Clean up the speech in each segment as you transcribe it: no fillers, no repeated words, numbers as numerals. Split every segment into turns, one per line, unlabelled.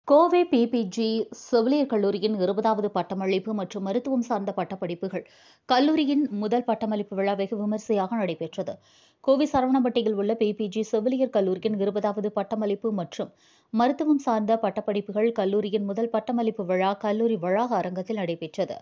Kovai PPG செவிலியர் கல்லூரியின் 20வது பட்டமளிப்பு மற்றும் மருத்துவம் சார்ந்த பட்டப்படிப்புகள் கல்லூரியின் முதல் பட்டமளிப்பு விழா வெகு விமரிசையாக நடைபெற்றது. கோவை சரவணம்பட்டியில் உள்ள பிபிஜி செவிலியர் கல்லூரியின் 20வது பட்டமளிப்பு மற்றும் மருத்துவம் சார்ந்த பட்டப்படிப்புகள் கல்லூரியின் முதல் பட்டமளிப்பு விழா கல்லூரி வளாக அரங்கத்தில் நடைபெற்றது.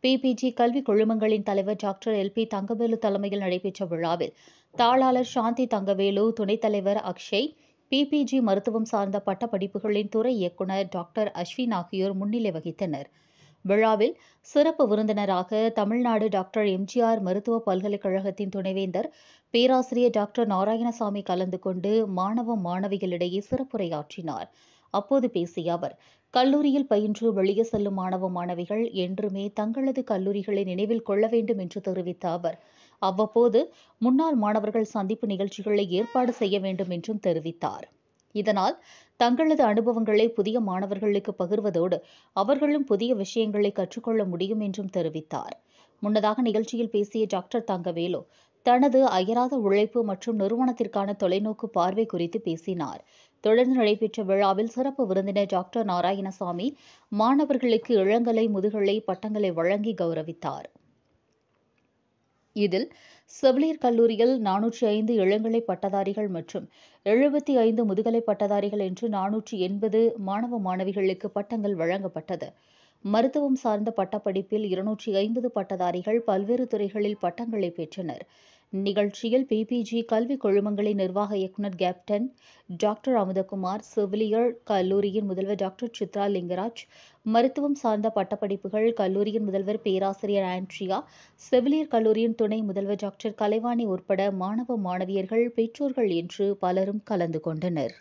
பிபிஜி கல்வி குழுமங்களின் தலைவர் டாக்டர் எல்.பி. தங்கவேலு தலைமையில் நடைபெற்ற விழாவில் தாளாளர் சாந்தி தங்கவேலு, துணைத் தலைவர் அக்ஷய், பிபிஜி மருத்துவம் சார்ந்த பட்டப்படிப்புகளின் துறை இயக்குநர் டாக்டர் அஸ்வின் ஆகியோர் முன்னிலை வகித்தனர். விழாவில் சிறப்பு விருந்தினராக தமிழ்நாடு டாக்டர் எம்.ஜி.ஆர். மருத்துவ பல்கலைக்கழகத்தின் துணைவேந்தர் பேராசிரியர் டாக்டர் நாராயணசாமி கலந்து கொண்டு மாணவ மாணவிகளிடையே சிறப்புரையாற்றினார். அப்போது பேசிய அவர், கல்லூரியில் பயின்று வெளியே செல்லும் மாணவ மாணவிகள் என்றுமே தங்களது கல்லூரிகளை நினைவில் கொள்ள வேண்டும் என்று தெரிவித்த அவர், அவ்வப்போது முன்னாள் மாணவர்கள் சந்திப்பு நிகழ்ச்சிகளை ஏற்பாடு செய்ய வேண்டும் என்றும் தெரிவித்தார். இதனால் தங்களது அனுபவங்களை புதிய மாணவர்களுக்கு பகிர்வதோடு அவர்களும் புதிய விஷயங்களை கற்றுக்கொள்ள முடியும் என்றும் தெரிவித்தார். முன்னதாக நிகழ்ச்சியில் பேசிய டாக்டர் தங்கவேலு, தனது அயராத உழைப்பு மற்றும் நிறுவனத்திற்கான தொலைநோக்கு பார்வை குறித்து பேசினார். தொடர்ந்து நடைபெற்ற விழாவில் சிறப்பு விருந்தினர் டாக்டர் நாராயணசாமி மாணவர்களுக்கு இளங்கலை, முதுகலை பட்டங்களை வழங்கி கௌரவித்தார். இதில் செவிலியர் கல்லூரியில் 405 இளங்கலை பட்டதாரிகள் மற்றும் 75 முதுகலை பட்டதாரிகள் என்று 480 மாணவ மாணவிகளுக்கு பட்டங்கள் வழங்கப்பட்டது. மருத்துவம் சார்ந்த பட்டப்படிப்பில் 250 பட்டதாரிகள் பல்வேறு துறைகளில் பட்டங்களை பெற்றனர். நிகழ்ச்சியில் பிபிஜி கல்வி குழுமங்களின் நிர்வாக இயக்குநர் கேப்டன் டாக்டர் அமுதகுமார், செவிலியர் கல்லூரியின் முதல்வர் டாக்டர் சித்ரா லிங்கராஜ், மருத்துவம் சார்ந்த பட்டப்படிப்புகள் கல்லூரியின் முதல்வர் பேராசிரியர் ஆண்ட்ரியா, செவிலியர் கல்லூரியின் துணை முதல்வர் டாக்டர் கலைவாணி உட்பட மாணவ மாணவியர்கள், பெற்றோர்கள் என்று பலரும் கலந்து கொண்டனர்.